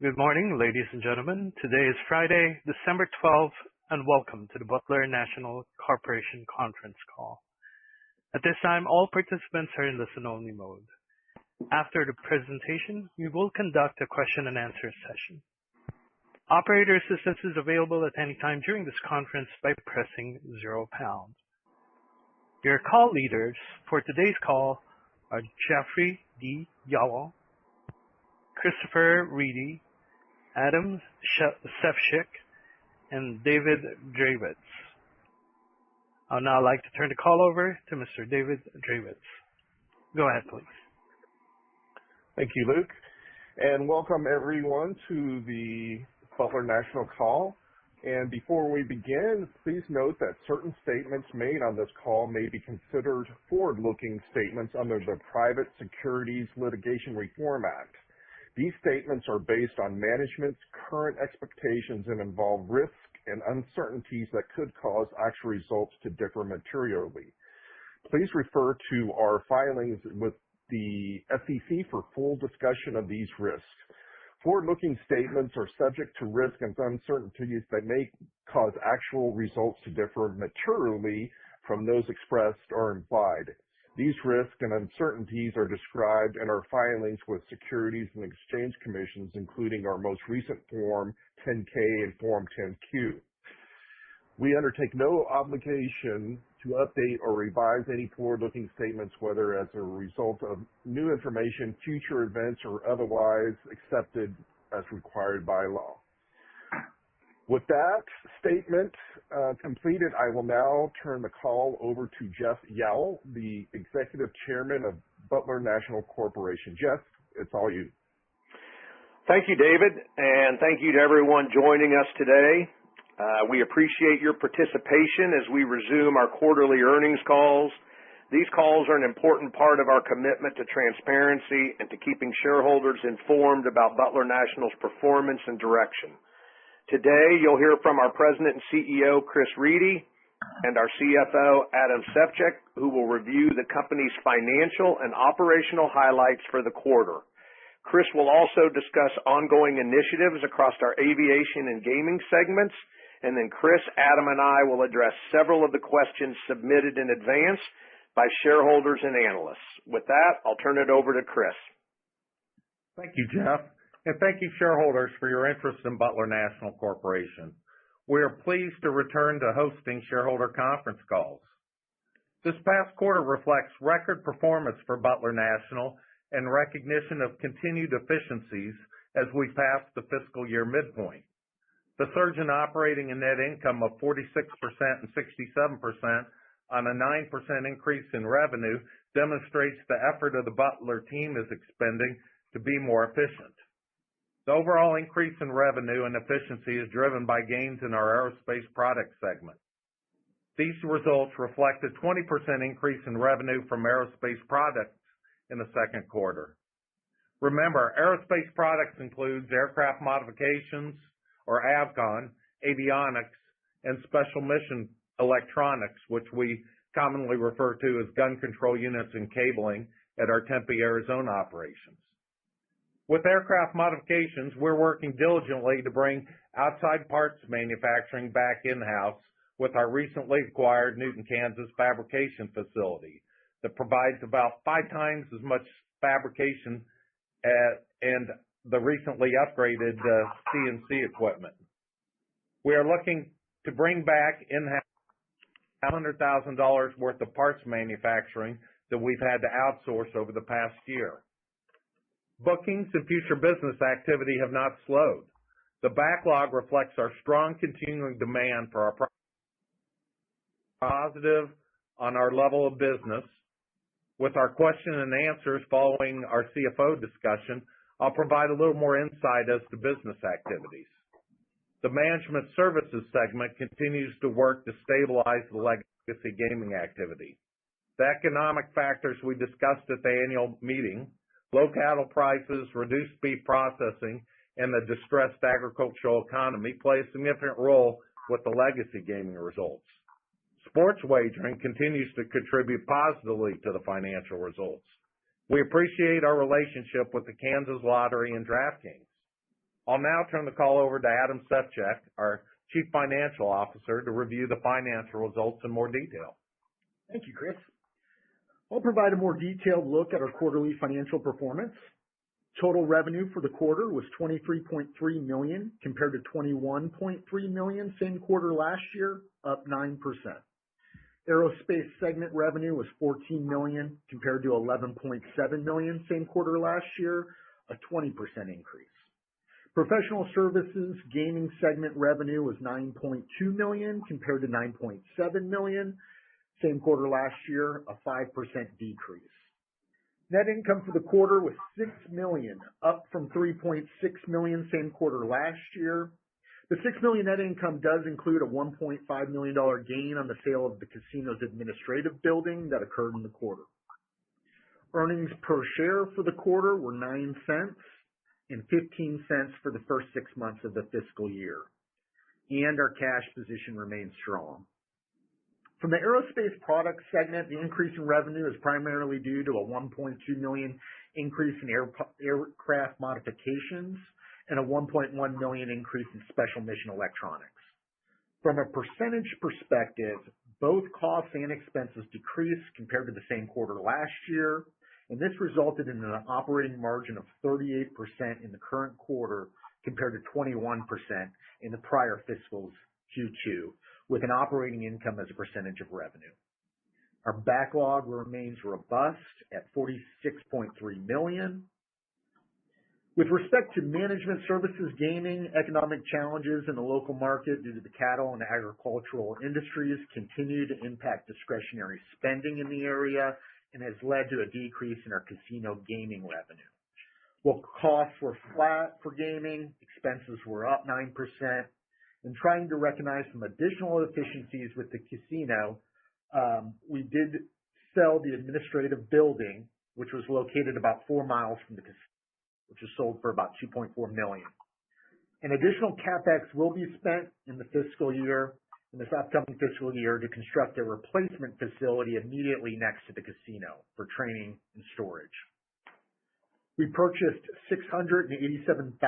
Good morning, ladies and gentlemen. Today is Friday, December 12th, and welcome to the Butler National Corporation conference call. At this time, all participants are in listen-only mode. After the presentation, we will conduct a question-and-answer session. Operator assistance is available at any time during this conference by pressing £0. Your call leaders for today's call are Jeffrey D. Yawal, Christopher Reedy, Adam Sefcik, and David Dravitz. I'd now like to turn the call over to Mr. David Dravitz. Go ahead, please. Thank you, Luke, and welcome everyone to the Butler National Call. And before we begin, please note that certain statements made on this call may be considered forward-looking statements under the Private Securities Litigation Reform Act. These statements are based on management's current expectations and involve risks and uncertainties that could cause actual results to differ materially. Please refer to our filings with the SEC for full discussion of these risks. Forward-looking statements are subject to risks and uncertainties that may cause actual results to differ materially from those expressed or implied. These risks and uncertainties are described in our filings with Securities and Exchange Commissions, including our most recent Form 10-K and Form 10-Q. We undertake no obligation to update or revise any forward-looking statements, whether as a result of new information, future events, or otherwise accepted as required by law. With that statement completed, I will now turn the call over to Jeff Yawal, the Executive Chairman of Butler National Corporation. Jeff, it's all you. Thank you, David, and thank you to everyone joining us today. We appreciate your participation as we resume our quarterly earnings calls. These calls are an important part of our commitment to transparency and to keeping shareholders informed about Butler National's performance and direction. Today, you'll hear from our President and CEO, Chris Reedy, and our CFO, Adam Sefcik, who will review the company's financial and operational highlights for the quarter. Chris will also discuss ongoing initiatives across our aviation and gaming segments, and then Chris, Adam, and I will address several of the questions submitted in advance by shareholders and analysts. With that, I'll turn it over to Chris. Thank you, Jeff. And thank you, shareholders, for your interest in Butler National Corporation. We are pleased to return to hosting shareholder conference calls. This past quarter reflects record performance for Butler National and recognition of continued efficiencies as we pass the fiscal year midpoint. The surge in operating and net income of 46% and 67% on a 9% increase in revenue demonstrates the effort of the Butler team is expending to be more efficient. The overall increase in revenue and efficiency is driven by gains in our aerospace products segment. These results reflect a 20% increase in revenue from aerospace products in the second quarter. Remember, aerospace products includes aircraft modifications, or AVCON, avionics, and special mission electronics, which we commonly refer to as gun control units and cabling at our Tempe, Arizona operations. With aircraft modifications, we're working diligently to bring outside parts manufacturing back in-house with our recently acquired Newton, Kansas fabrication facility that provides about 5 times as much fabrication and the recently upgraded CNC equipment. We are looking to bring back in-house $100,000 worth of parts manufacturing that we've had to outsource over the past year. Bookings and future business activity have not slowed. The backlog reflects our strong continuing demand for our products. Positive on our level of business. With our question and answers following our CFO discussion, I'll provide a little more insight as to business activities. The management services segment continues to work to stabilize the legacy gaming activity. The economic factors we discussed at the annual meeting, low cattle prices, reduced beef processing, and the distressed agricultural economy play a significant role with the legacy gaming results. Sports wagering continues to contribute positively to the financial results. We appreciate our relationship with the Kansas Lottery and DraftKings. I'll now turn the call over to Adam Sepchak, our Chief Financial Officer, to review the financial results in more detail. Thank you, Chris. I'll provide a more detailed look at our quarterly financial performance. Total revenue for the quarter was $23.3 million compared to $21.3 million same quarter last year, up 9%. Aerospace segment revenue was $14 million compared to $11.7 million same quarter last year, a 20% increase. Professional services gaming segment revenue was $9.2 million compared to $9.7 million same quarter last year, a 5% decrease. Net income for the quarter was $6 million, up from $3.6 million same quarter last year. The $6 million net income does include a $1.5 million gain on the sale of the casino's administrative building that occurred in the quarter. Earnings per share for the quarter were 9 cents and 15 cents for the first 6 months of the fiscal year. And our cash position remains strong. From the aerospace products segment, the increase in revenue is primarily due to a $1.2 million increase in aircraft modifications and a $1.1 million increase in special mission electronics. From a percentage perspective, both costs and expenses decreased compared to the same quarter last year, and this resulted in an operating margin of 38% in the current quarter compared to 21% in the prior fiscal Q2, with an operating income as a percentage of revenue. Our backlog remains robust at $46.3 million. With respect to management services gaming, economic challenges in the local market due to the cattle and agricultural industries continue to impact discretionary spending in the area and has led to a decrease in our casino gaming revenue. While costs were flat for gaming, expenses were up 9%. And trying to recognize some additional efficiencies with the casino, we did sell the administrative building, which was located about 4 miles from the casino, which was sold for about $2.4 million. An additional CapEx will be spent in this upcoming fiscal year to construct a replacement facility immediately next to the casino for training and storage. We purchased 687,000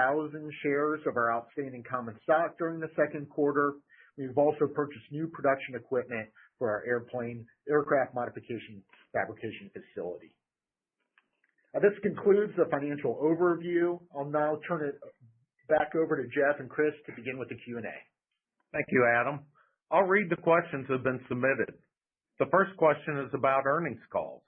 shares of our outstanding common stock during the second quarter. We've also purchased new production equipment for our aircraft modification fabrication facility. This concludes the financial overview. I'll now turn it back over to Jeff and Chris to begin with the Q&A. Thank you, Adam. I'll read the questions that have been submitted. The first question is about earnings calls.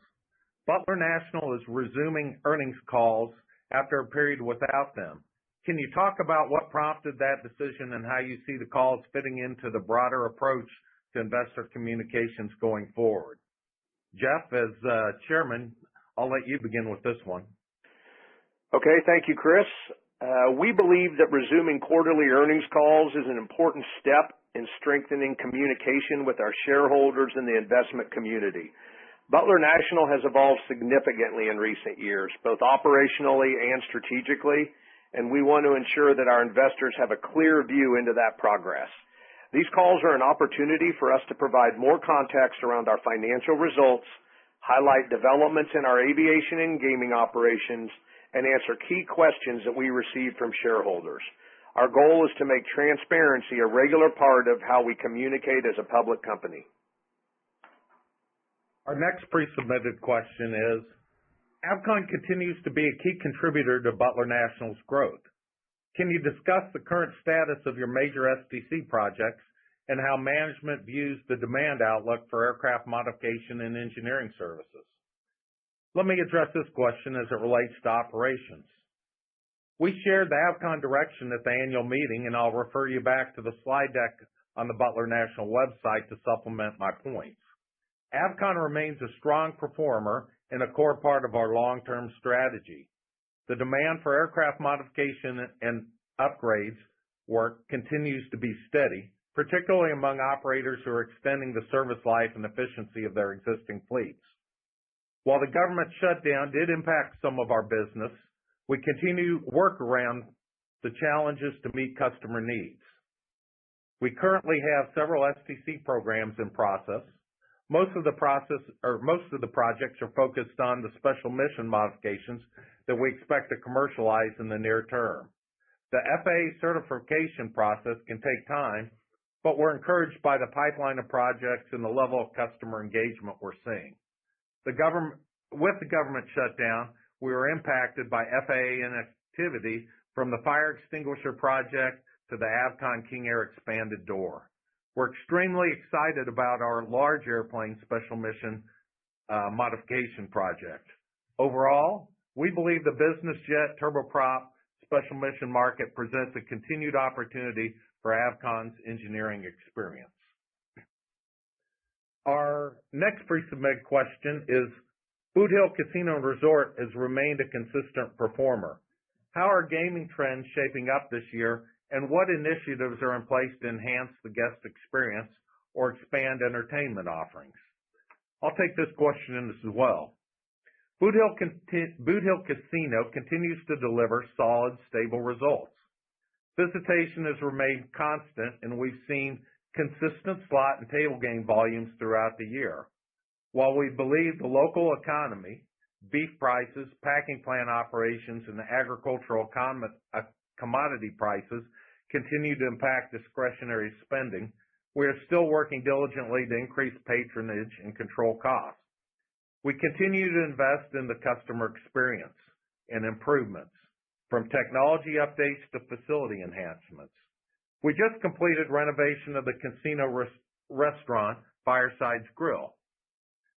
Butler National is resuming earnings calls after a period without them. Can you talk about what prompted that decision and how you see the calls fitting into the broader approach to investor communications going forward? Jeff, as chairman, I'll let you begin with this one. Okay, thank you, Chris. We believe that resuming quarterly earnings calls is an important step in strengthening communication with our shareholders and the investment community. Butler National has evolved significantly in recent years, both operationally and strategically, and we want to ensure that our investors have a clear view into that progress. These calls are an opportunity for us to provide more context around our financial results, highlight developments in our aviation and gaming operations, and answer key questions that we receive from shareholders. Our goal is to make transparency a regular part of how we communicate as a public company. Our next pre-submitted question is, Avcon continues to be a key contributor to Butler National's growth. Can you discuss the current status of your major STC projects and how management views the demand outlook for aircraft modification and engineering services? Let me address this question as it relates to operations. We shared the Avcon direction at the annual meeting, and I'll refer you back to the slide deck on the Butler National website to supplement my points. Avcon remains a strong performer and a core part of our long-term strategy. The demand for aircraft modification and upgrades work continues to be steady, particularly among operators who are extending the service life and efficiency of their existing fleets. While the government shutdown did impact some of our business, we continue to work around the challenges to meet customer needs. We currently have several STC programs in process. Most of the projects are focused on the special mission modifications that we expect to commercialize in the near term. The FAA certification process can take time, but we're encouraged by the pipeline of projects and the level of customer engagement we're seeing. With the government shutdown, we were impacted by FAA inactivity from the fire extinguisher project to the Avcon King Air expanded door. We're extremely excited about our large airplane special mission modification project. Overall, we believe the business jet turboprop special mission market presents a continued opportunity for Avcon's engineering experience. Our next pre-submitted question is, Boot Hill Casino and Resort has remained a consistent performer. How are gaming trends shaping up this year, and what initiatives are in place to enhance the guest experience or expand entertainment offerings? I'll take this question as well. Boot Hill Casino continues to deliver solid, stable results. Visitation has remained constant, and we've seen consistent slot and table game volumes throughout the year. While we believe the local economy, beef prices, packing plant operations, and the agricultural commodity prices continue to impact discretionary spending, we are still working diligently to increase patronage and control costs. We continue to invest in the customer experience and improvements, from technology updates to facility enhancements. We just completed renovation of the casino restaurant, Fireside's Grill.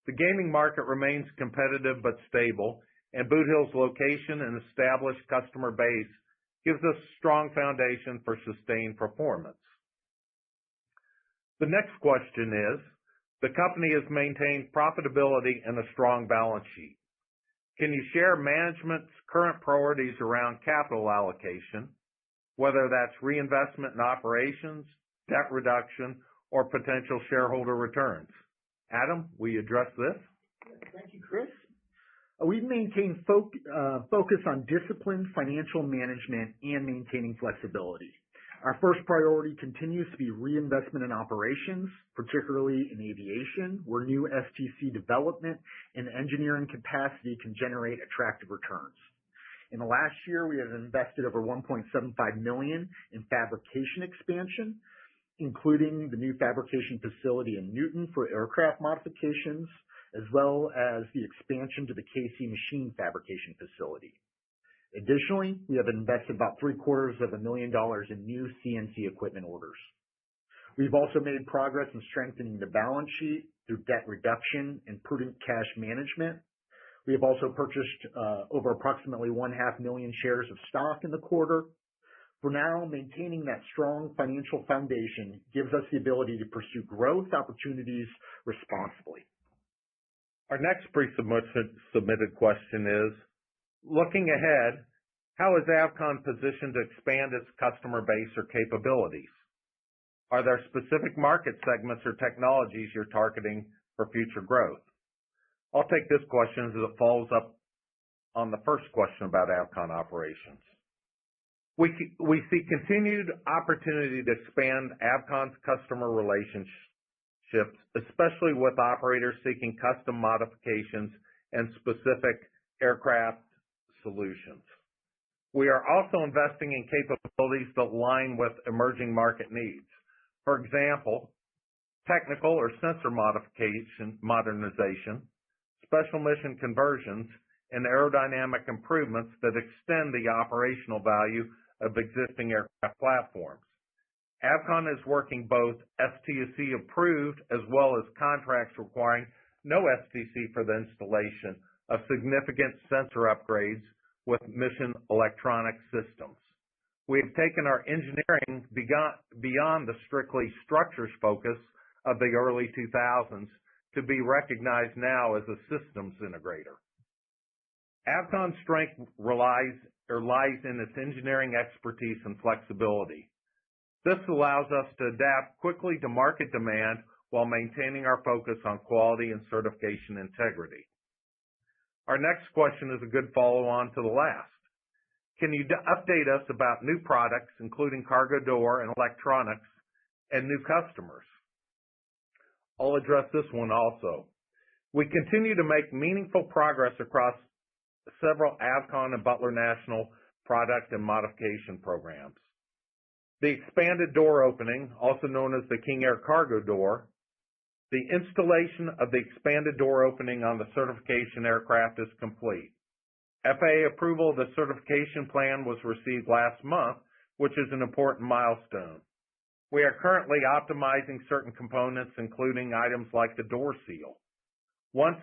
The gaming market remains competitive but stable, and Boot Hill's location and established customer base gives us a strong foundation for sustained performance. The next question is, the company has maintained profitability and a strong balance sheet. Can you share management's current priorities around capital allocation, whether that's reinvestment in operations, debt reduction, or potential shareholder returns? Adam, will you address this? Thank you, Chris. We've maintained focus on disciplined financial management and maintaining flexibility. Our first priority continues to be reinvestment in operations, particularly in aviation, where new STC development and engineering capacity can generate attractive returns. In the last year, we have invested over $1.75 million in fabrication expansion, including the new fabrication facility in Newton for aircraft modifications, as well as the expansion to the KC machine fabrication facility. Additionally, we have invested about $750,000 in new CNC equipment orders. We've also made progress in strengthening the balance sheet through debt reduction and prudent cash management. We have also purchased over approximately 1.5 million shares of stock in the quarter. For now, maintaining that strong financial foundation gives us the ability to pursue growth opportunities responsibly. Our next pre-submitted question is, looking ahead, how is Avcon positioned to expand its customer base or capabilities? Are there specific market segments or technologies you're targeting for future growth? I'll take this question as it follows up on the first question about Avcon operations. We see continued opportunity to expand Avcon's customer relationships, especially with operators seeking custom modifications and specific aircraft solutions. We are also investing in capabilities that align with emerging market needs. For example, technical or sensor modernization, special mission conversions, and aerodynamic improvements that extend the operational value of existing aircraft platforms. Avcon is working both STC approved as well as contracts requiring no STC for the installation of significant sensor upgrades with mission electronic systems. We have taken our engineering beyond the strictly structures focus of the early 2000s to be recognized now as a systems integrator. Avcon's strength lies in its engineering expertise and flexibility. This allows us to adapt quickly to market demand while maintaining our focus on quality and certification integrity. Our next question is a good follow-on to the last. Can you update us about new products, including cargo door and electronics, and new customers? I'll address this one also. We continue to make meaningful progress across several Avcon and Butler National product and modification programs. The expanded door opening, also known as the King Air Cargo Door, the installation of the expanded door opening on the certification aircraft is complete. FAA approval of the certification plan was received last month, which is an important milestone. We are currently optimizing certain components, including items like the door seal. Once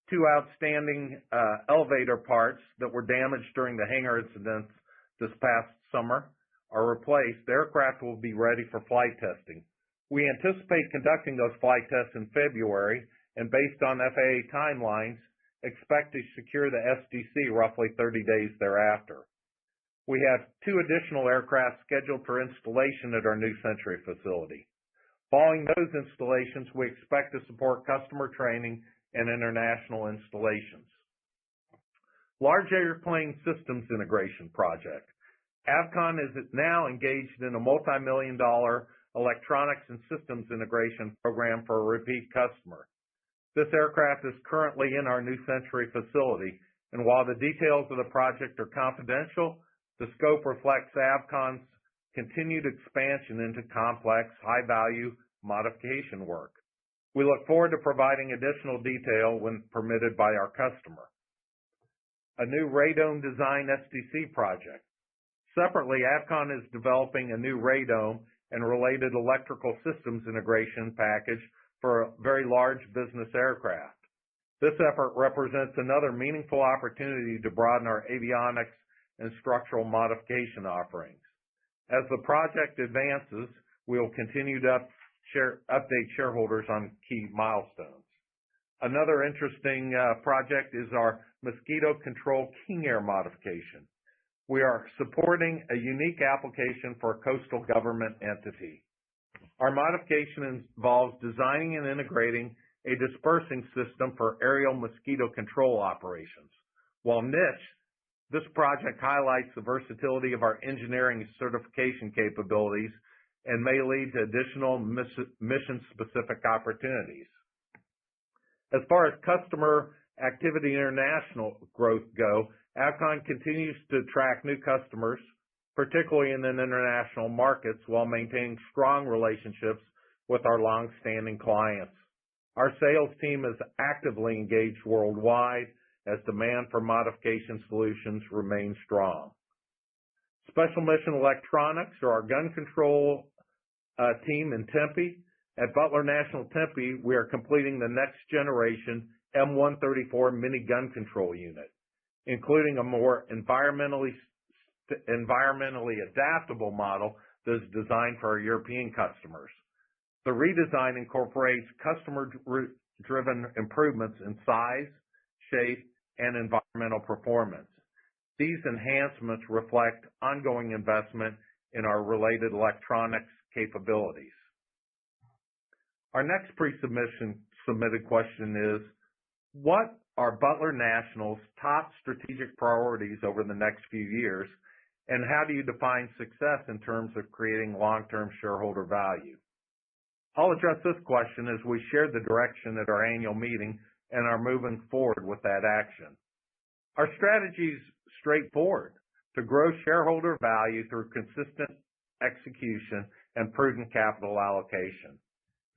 two outstanding elevator parts that were damaged during the hangar incidents this past summer are replaced, the aircraft will be ready for flight testing. We anticipate conducting those flight tests in February, and based on FAA timelines, expect to secure the STC roughly 30 days thereafter. We have 2 additional aircraft scheduled for installation at our New Century facility. Following those installations, we expect to support customer training and international installations. Large Airplane Systems Integration Project. Avcon is now engaged in a multi-million-dollar electronics and systems integration program for a repeat customer. This aircraft is currently in our New Century facility, and while the details of the project are confidential, the scope reflects Avcon's continued expansion into complex, high-value modification work. We look forward to providing additional detail when permitted by our customer. A new radome design STC project. Separately, Avcon is developing a new radome and related electrical systems integration package for a very large business aircraft. This effort represents another meaningful opportunity to broaden our avionics and structural modification offerings. As the project advances, we will continue to update shareholders on key milestones. Another interesting project is our mosquito control King Air modification. We are supporting a unique application for a coastal government entity. Our modification involves designing and integrating a dispersing system for aerial mosquito control operations. While niche, this project highlights the versatility of our engineering certification capabilities and may lead to additional mission-specific opportunities. As far as customer activity international growth go, Avcon continues to attract new customers, particularly in the international markets, while maintaining strong relationships with our long-standing clients. Our sales team is actively engaged worldwide as demand for modification solutions remains strong. Special Mission Electronics, or our gun control team in Tempe. At Butler National Tempe, we are completing the next generation M134 mini gun control unit, including a more environmentally adaptable model that is designed for our European customers. The redesign incorporates customer-driven improvements in size, shape, and environmental performance. These enhancements reflect ongoing investment in our related electronics capabilities. Our next submitted question is, what are Butler National's top strategic priorities over the next few years, and how do you define success in terms of creating long-term shareholder value? I'll address this question as we shared the direction at our annual meeting and are moving forward with that action. Our strategy is straightforward: to grow shareholder value through consistent execution and prudent capital allocation.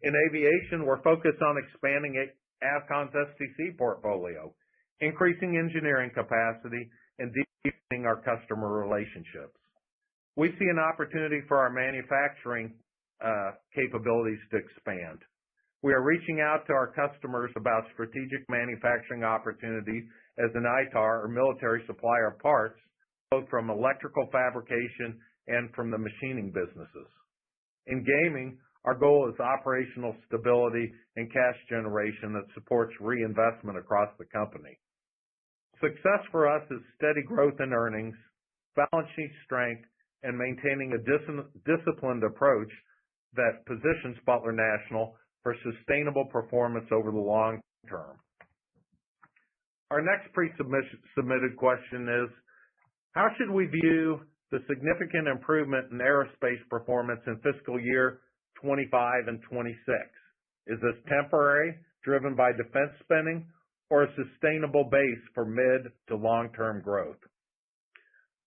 In aviation, we're focused on expanding Avcon's STC portfolio, increasing engineering capacity, and deepening our customer relationships. We see an opportunity for our manufacturing capabilities to expand. We are reaching out to our customers about strategic manufacturing opportunities as an ITAR or military supplier of parts, both from electrical fabrication and from the machining businesses. In gaming, our goal is operational stability and cash generation that supports reinvestment across the company. Success for us is steady growth in earnings, balance sheet strength, and maintaining a disciplined approach that positions Butler National for sustainable performance over the long term. Our next pre-submitted question is, how should we view the significant improvement in aerospace performance in fiscal year 25 and 26? Is this temporary, driven by defense spending, or a sustainable base for mid to long-term growth?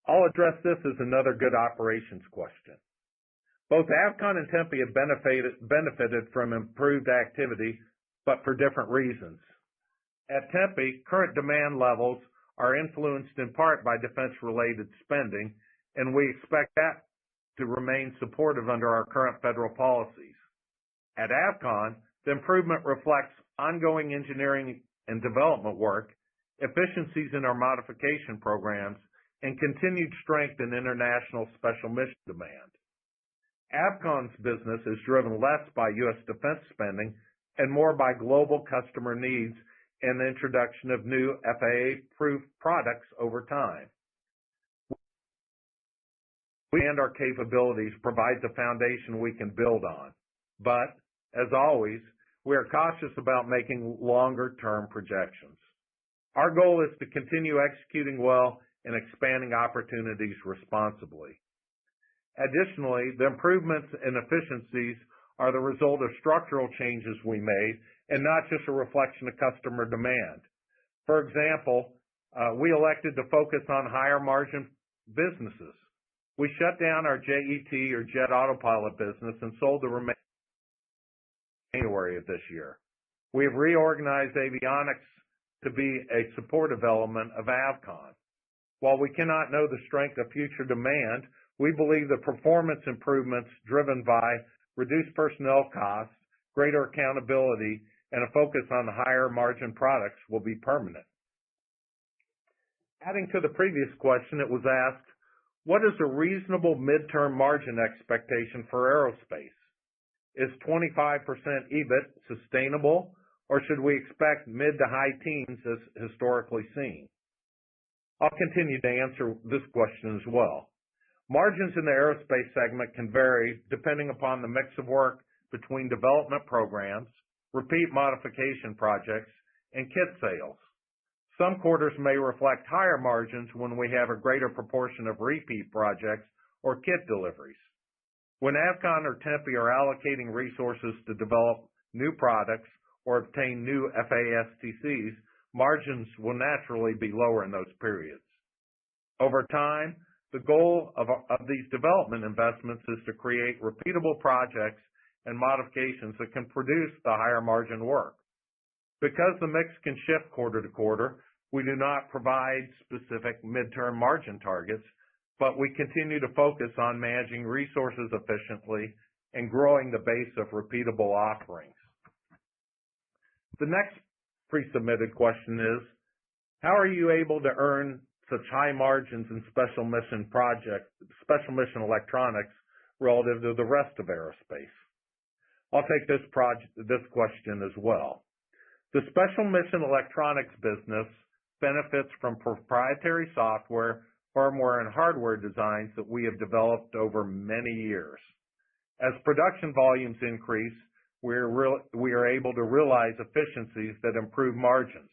I'll address this as another good operations question. Both Avcon and Tempe have benefited from improved activity, but for different reasons. At Tempe, current demand levels are influenced in part by defense-related spending, and we expect that to remain supportive under our current federal policies. At Avcon, the improvement reflects ongoing engineering and development work, efficiencies in our modification programs, and continued strength in international special mission demand. Avcon's business is driven less by U.S. defense spending and more by global customer needs and the introduction of new FAA-approved products over time. And our capabilities provide the foundation we can build on. But, as always, we are cautious about making longer-term projections. Our goal is to continue executing well and expanding opportunities responsibly. Additionally, the improvements and efficiencies are the result of structural changes we made and not just a reflection of customer demand. For example, we elected to focus on higher margin businesses. We shut down our JET or Jet Autopilot business and sold the remaining in January of this year. We have reorganized avionics to be a supportive element of Avcon. While we cannot know the strength of future demand, we believe the performance improvements driven by reduced personnel costs, greater accountability, and a focus on higher margin products will be permanent. Adding to the previous question, it was asked, what is a reasonable midterm margin expectation for aerospace? Is 25% EBIT sustainable, or should we expect mid to high teens as historically seen? I'll continue to answer this question as well. Margins in the aerospace segment can vary depending upon the mix of work between development programs, repeat modification projects, and kit sales. Some quarters may reflect higher margins when we have a greater proportion of repeat projects or kit deliveries. When Avcon or Tempe are allocating resources to develop new products or obtain new FASTCs, margins will naturally be lower in those periods. Over time, the goal of these development investments is to create repeatable projects and modifications that can produce the higher margin work. Because the mix can shift quarter to quarter, we do not provide specific midterm margin targets, but we continue to focus on managing resources efficiently and growing the base of repeatable offerings. The next pre-submitted question is, how are you able to earn such high margins in special mission electronics relative to the rest of aerospace? I'll take this question as well. The special mission electronics business benefits from proprietary software, firmware, and hardware designs that we have developed over many years. As production volumes increase, we are able to realize efficiencies that improve margins.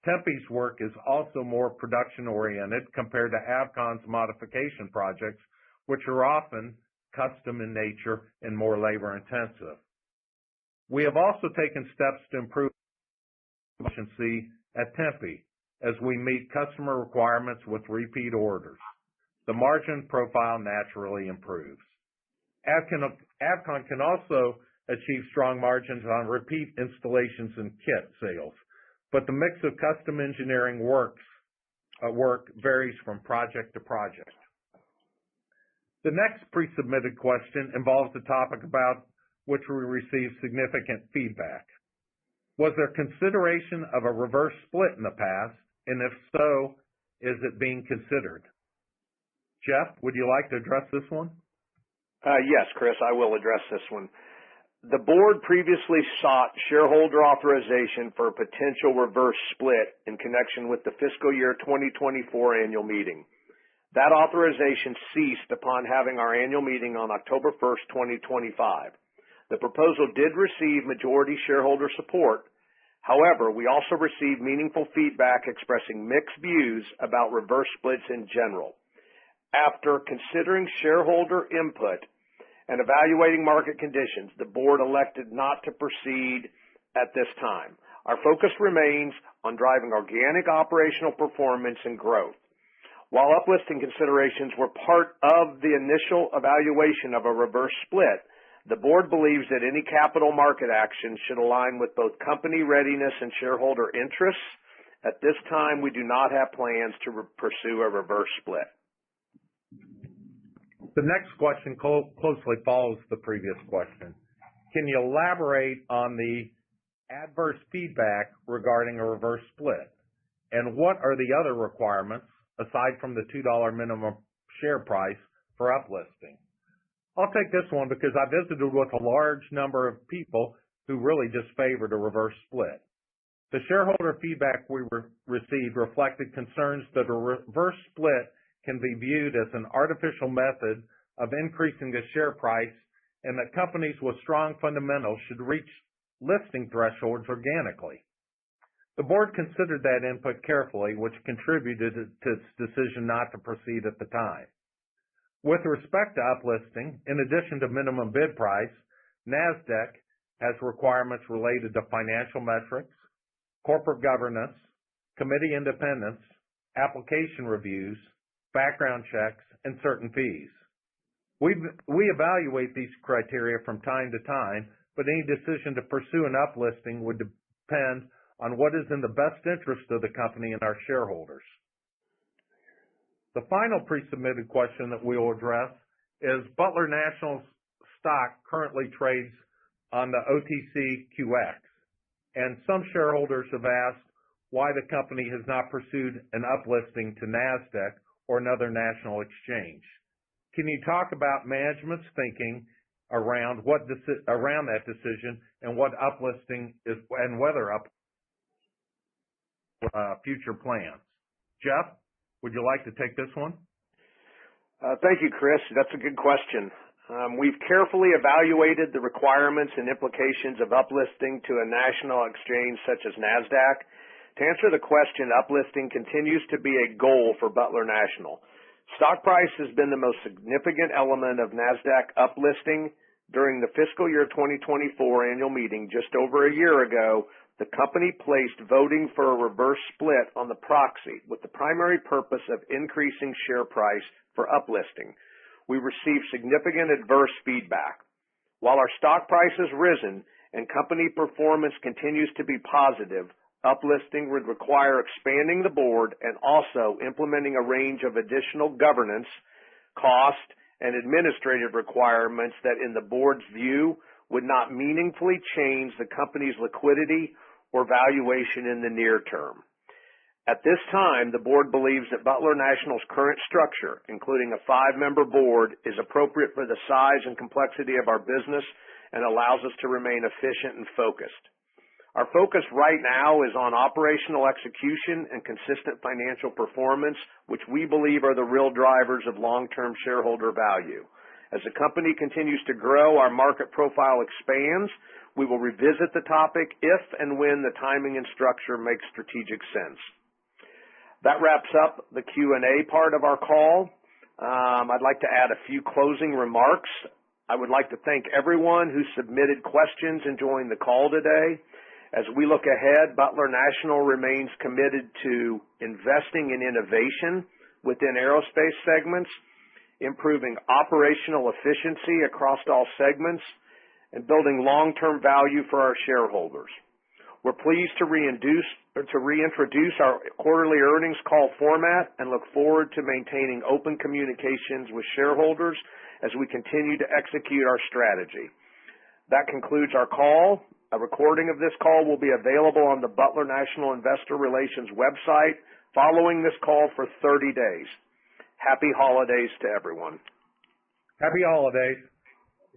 Tempe's work is also more production-oriented compared to Avcon's modification projects, which are often custom in nature and more labor-intensive. We have also taken steps to improve efficiency at Tempe as we meet customer requirements with repeat orders. The margin profile naturally improves. Avcon can also achieve strong margins on repeat installations and kit sales, but the mix of custom engineering work varies from project to project. The next pre-submitted question involves a topic about which we received significant feedback. Was there consideration of a reverse split in the past, and if so, is it being considered? Jeff, would you like to address this one? Yes, Chris, I will address this one. The board previously sought shareholder authorization for a potential reverse split in connection with the fiscal year 2024 annual meeting. That authorization ceased upon having our annual meeting on October 1st, 2025. The proposal did receive majority shareholder support. However, we also received meaningful feedback expressing mixed views about reverse splits in general. After considering shareholder input and evaluating market conditions, the board elected not to proceed at this time. Our focus remains on driving organic operational performance and growth. While uplisting considerations were part of the initial evaluation of a reverse split, the board believes that any capital market action should align with both company readiness and shareholder interests. At this time, we do not have plans to pursue a reverse split. The next question closely follows the previous question. Can you elaborate on the adverse feedback regarding a reverse split? And what are the other requirements, aside from the $2 minimum share price, for uplisting? I'll take this one because I visited with a large number of people who really disfavored a reverse split. The shareholder feedback we received reflected concerns that a reverse split can be viewed as an artificial method of increasing the share price, and that companies with strong fundamentals should reach listing thresholds organically. The board considered that input carefully, which contributed to its decision not to proceed at the time. With respect to uplisting, in addition to minimum bid price, NASDAQ has requirements related to financial metrics, corporate governance, committee independence, application reviews, background checks, and certain fees. We evaluate these criteria from time to time, but any decision to pursue an uplisting would depend on what is in the best interest of the company and our shareholders. The final pre-submitted question that we will address is Butler National's stock currently trades on the OTCQX, and some shareholders have asked why the company has not pursued an uplisting to NASDAQ or another national exchange. Can you talk about management's thinking around that decision and what uplisting is and whether future plans? Jeff, would you like to take this one? Thank you, Chris. That's a good question. We've carefully evaluated the requirements and implications of uplisting to a national exchange such as NASDAQ. To answer the question, uplisting continues to be a goal for Butler National. Stock price has been the most significant element of NASDAQ uplisting. During the fiscal year 2024 annual meeting just over a year ago, the company placed voting for a reverse split on the proxy with the primary purpose of increasing share price for uplisting. We received significant adverse feedback. While our stock price has risen and company performance continues to be positive, uplisting would require expanding the board and also implementing a range of additional governance, cost, and administrative requirements that, in the board's view, would not meaningfully change the company's liquidity or valuation in the near term. At this time, the board believes that Butler National's current structure, including a 5-member board, is appropriate for the size and complexity of our business and allows us to remain efficient and focused. Our focus right now is on operational execution and consistent financial performance, which we believe are the real drivers of long-term shareholder value. As the company continues to grow, our market profile expands. We will revisit the topic if and when the timing and structure makes strategic sense. That wraps up the Q&A part of our call. I'd like to add a few closing remarks. I would like to thank everyone who submitted questions and joined the call today. As we look ahead, Butler National remains committed to investing in innovation within aerospace segments, improving operational efficiency across all segments, and building long-term value for our shareholders. We're pleased to reintroduce our quarterly earnings call format and look forward to maintaining open communications with shareholders as we continue to execute our strategy. That concludes our call. A recording of this call will be available on the Butler National Investor Relations website following this call for 30 days. Happy holidays to everyone. Happy holidays.